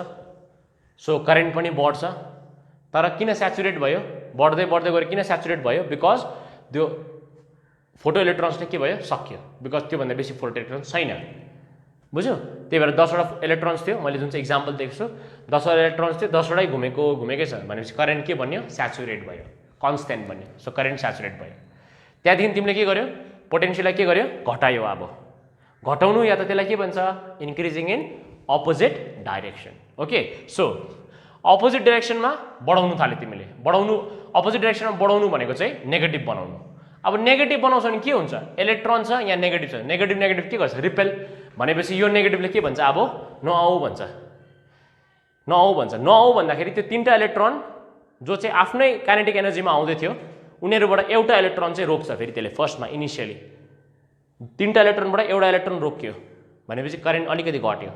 सो करेन्ट पनि बढ्छ। तर किन स्याचुरेट भयो, बढ्दै बढ्दै गएर किन स्याचुरेट भयो, बिकज त्यो फोटो इलेक्ट्रोन्सले के भयो, सक्यो, बिकज त्योभन्दा बेसी फोटो इलेक्ट्रोन्स छैन, बुझ्यो। त्यही भएर 10 वटा इलेक्ट्रोन्स थियो, मैले जुन चाहिँ इक्जाम्पल दिएको छु 10 वटा इलेक्ट्रोन्स थियो, 10 वटै घुमेकै छ भनेपछि करेन्ट के बन्यो, स्याचुरेट भयो, कन्स्ट्यान्ट बन्यो। सो करेन्ट स्याचुरेट भयो। त्यहाँदेखि तिमीले के गर्यो, पोटेन्शियललाई के गर्यो, घटायो। अब घटाउनु या त त्यसलाई के भन्छ, increasing in opposite direction. Okay, so opposite डाइरेक्सनमा बढाउनु थाल्यो तिमीले, बढाउनु अपोजिट डाइरेक्सनमा बढाउनु भनेको चाहिँ नेगेटिभ बनाउनु। अब नेगेटिभ बनाउँछ भने के हुन्छ, इलेक्ट्रोन छ यहाँ नेगेटिभ छ, नेगेटिभ नेगेटिभ के गर्छ, रिपेल, भनेपछि यो नेगेटिभले के भन्छ, अब नआऊ भन्छ, नआऊ भन्छ। नआऊ भन्दाखेरि त्यो तीनटा इलेक्ट्रोन जो चाहिँ आफ्नै काइनेटिक एनर्जीमा आउँदै थियो उनीहरूबाट एउटा इलेक्ट्रोन चाहिँ रोक्छ, फेरि त्यसले फर्स्टमा इनिसियली तीनटा इलेक्ट्रोनबाट एउटा इलेक्ट्रोन रोक्यो भनेपछि करेन्ट अलिकति घट्यो।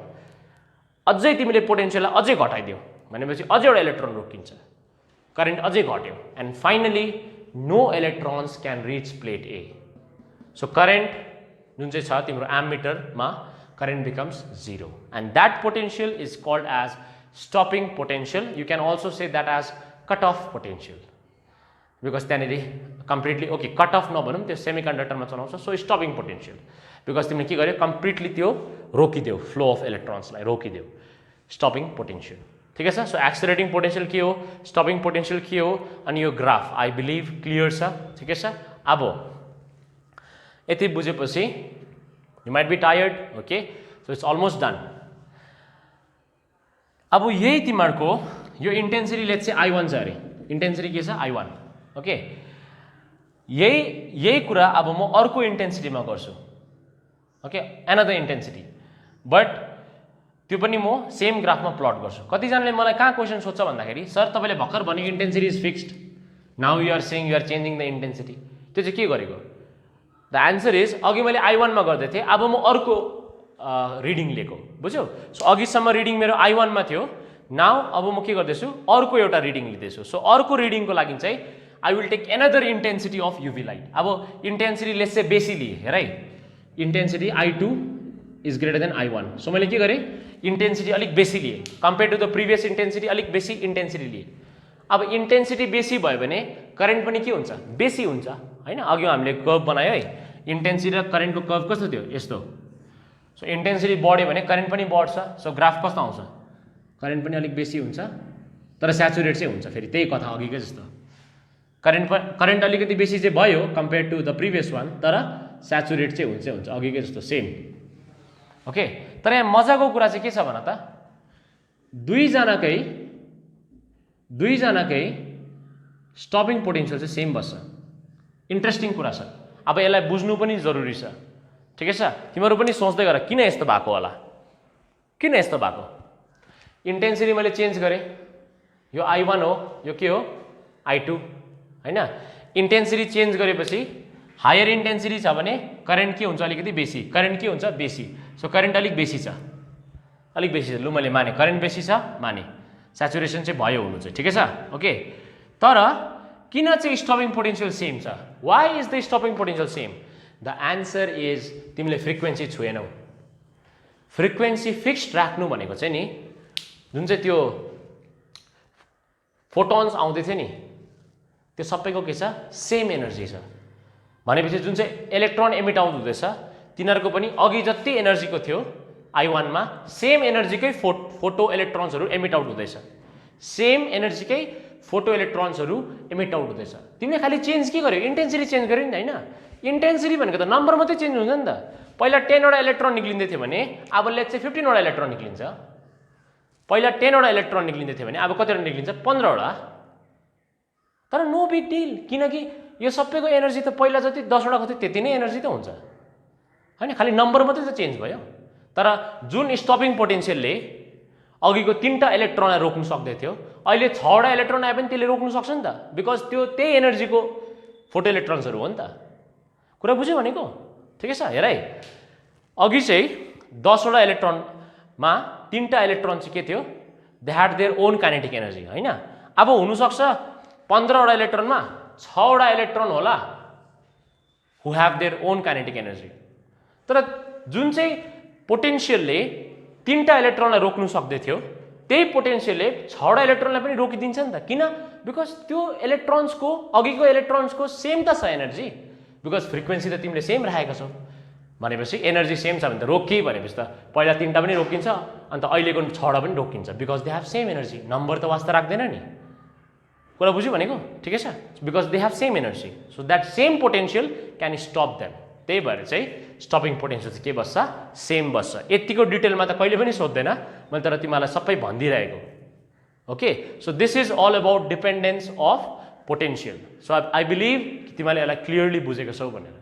अझै तिमीले पोटेन्शियललाई अझै घटाइदियो भनेपछि अझै एउटा इलेक्ट्रोन रोकिन्छ, करेन्ट अझै घट्यो। And finally no electrons can reach plate A. So current जुन चाहिँ छ तिम्रो एमिटरमा, current becomes 0 and that potential is called as stopping potential. You can also say that as cut off potential, because त्यहाँनिर कम्प्लिटली ओके कट अफ नभनौँ, त्यो सेमी कन्डक्टरमा चलाउँछ। सो स्टपिङ पोटेन्शियल, बिकज तिमीले के गर्यो, कम्प्लिटली त्यो रोकिदेऊ, फ्लो अफ इलेक्ट्रोन्सलाई रोकिदेऊ, स्टपिङ पोटेन्शियल। ठिकै छ। सो एक्सिलरेटिङ पोटेन्शियल के हो, स्टपिङ पोटेन्शियल के हो, अनि यो ग्राफ आई बिलिभ क्लियर छ, ठिकै छ। अब यति बुझेपछि you might be tired, okay, so it's almost done. अब यही तिमीहरूको यो इन्टेन्सिटी लेट्स चाहिँ I1 छ अरे, इन्टेन्सिटी के छ I1, ओके। यही कुरा अब म अर्को इन्टेन्सिटीमा गर्छु, ओके, एनदर इन्टेन्सिटी, बट त्यो पनि म सेम ग्राफमा प्लट गर्छु। कतिजनाले मलाई कहाँ क्वेसन सोध्छ भन्दाखेरि, सर तपाईँले भर्खर भनेको intensity is fixed, now you are saying you are changing the intensity, त्यो चाहिँ के गरेको? द एन्सर इज अघि मैले I1 मा गर्दै थिएँ, अब म अर्को रिडिङ लिएको, बुझ्यौ। सो अघिसम्म रिडिङ मेरो I1 मा थियो, नाउ अब म के गर्दैछु, अर्को एउटा रिडिङ लिँदैछु। सो अर्को रिडिङको लागि चाहिँ I will take another intensity of UV light. अब इन्टेन्सिटी लेट्स से बेसी लिए, हेर है, intensity I2 is greater than I1। So मैले के गरेँ, इन्टेन्सिटी अलिक बेसी लिए, compare to the previous intensity अलिक बेसी इन्टेन्सिटी लिए। अब इन्टेन्सिटी बेसी भयो भने करेन्ट पनि के हुन्छ, बेसी हुन्छ, होइन। अघि हामीले कर्भ बनायो है, इन्टेन्सिटी र करेन्टको कर्भ कस्तो थियो, यस्तो। सो इन्टेन्सिटी बढ्यो भने करेन्ट पनि बढ्छ, सो ग्राफ कस्तो आउँछ, करेन्ट पनि अलिक बेसी हुन्छ तर स्याचुरेट चाहिँ हुन्छ, फेरि त्यही कथा अघिकै जस्तो। करेन्ट अलिकति बेसी चाहिँ भयो compare to the previous one, तर स्याचुरेट चाहिँ हुन्छ अघिकै जस्तो सेम, ओके। तर यहाँ मजाको कुरा चाहिँ के छ भन त, दुईजनाकै स्टपिङ पोटेन्शियल चाहिँ सेम बस्छ, इन्ट्रेस्टिङ कुरा छ। अब यसलाई बुझ्नु पनि जरुरी छ, ठिकै छ। तिमीहरू पनि सोच्दै गर किन यस्तो भएको होला, किन यस्तो भएको। इन्टेन्सिटी मैले चेन्ज गरेँ, यो I1 हो, यो के हो I2 हैन। इन्टेन्सिटी चेन्ज गरेपछि हायर इन्टेन्सिटी छ भने करेन्ट के हुन्छ अलिकति बेसी, करेन्ट के हुन्छ बेसी। सो करेन्ट अलिक बेसी छ, अलिक बेसी छ। लु मैले माने करेन्ट बेसी छ, माने स्याचुरेसन चाहिँ भयो हुनु चाहिँ, ठिकै छ ओके। तर किन चाहिँ स्टपिङ पोटेन्सियल सेम छ, why is the stopping potential same? The answer is तिमीले फ्रिक्वेन्सी छुएनौ। फ्रिक्वेन्सी फिक्स्ड राख्नु भनेको चाहिँ नि जुन चाहिँ त्यो फोटोन्स आउँदै थियो नि त्यो सबैको के छ सेम एनर्जी छ भनेपछि जुन चाहिँ इलेक्ट्रोन एमिट आउट हुँदैछ तिनीहरूको पनि अघि जति एनर्जीको थियो I1 मा सेम एनर्जीकै फोटो इलेक्ट्रोन्सहरू एमिट आउट हुँदैछ, सेम एनर्जीकै फोटो इलेक्ट्रोन्सहरू एमिट आउट हुँदैछ। तिमीले खालि चेन्ज के गर्यो, इन्टेन्सिटी चेन्ज गर्यो नि त हैन। इन्टेन्सिटी भनेको त नम्बर मात्रै चेन्ज हुन्छ नि त। पहिला 10 वटा इलेक्ट्रोन निक्लिँदै थियो भने अब लेट्स चाहिँ 15 वटा इलेक्ट्रोन निक्लिन्छ। पहिला 10 वटा इलेक्ट्रोन निक्लिँदै थियो भने अब कतिवटा निक्लिन्छ 15 वटा। तर नो बिग डिल, किनकि यो सबैको एनर्जी त पहिला जति 10 वटाको थियो त्यति नै एनर्जी त हुन्छ हैन, खालि नम्बर मात्रै त चेन्ज भयो। तर जुन स्टपिङ पोटेन्सियलले अघिको 3टा इलेक्ट्रोनलाई रोक्नु सक्दै थियो अहिले 6 वटा इलेक्ट्रोन आए पनि त्यसले रोक्नु सक्छ नि त, बिकज त्यो त्यही एनर्जीको फोटो इलेक्ट्रोन्सहरू हो नि त। कुरा बुझ्यो भनेको, ठिकै छ। हेर है, अघि चाहिँ 10 वटा इलेक्ट्रोनमा 3टा इलेक्ट्रोन चाहिँ के थियो, they had there own kinetic energy हैन। अब हुनसक्छ 15 वटा इलेक्ट्रोनमा 6 वटा इलेक्ट्रोन होला who have their own kinetic energy. तर जुन चाहिँ पोटेन्सियलले 3टा इलेक्ट्रोनलाई रोक्नु सक्दै थियो त्यही पोटेन्सियलले 6 वटा इलेक्ट्रोनलाई पनि रोकिदिन्छ नि त। किन? बिकज त्यो इलेक्ट्रोन्सको अघिको इलेक्ट्रोन्सको सेम त छ एनर्जी, बिकज फ्रिक्वेन्सी त तिमीले सेम राखेको छौ भनेपछि एनर्जी सेम छ भने त रोकिए भनेपछि त पहिला 3टा पनि रोकिन्छ अन्त अहिलेको 6 वटा पनि रोकिन्छ, because they have same energy. Number त वास्ता राख्दैन नि। कुरा बुझ्यो भनेको, ठिकै छ। Because they have same energy, so that same potential can stop them. त्यही भएर चाहिँ स्टपिङ पोटेन्सियल चाहिँ के बस्छ, सेम बस्छ। यतिको डिटेलमा त कहिले पनि सोध्दैन मैले, तर तिमीलाई सबै भनिदिइरहेको okay. So this is all about dependence of potential. So I believe तिमीले यसलाई क्लियरली बुझेको छौ भनेर।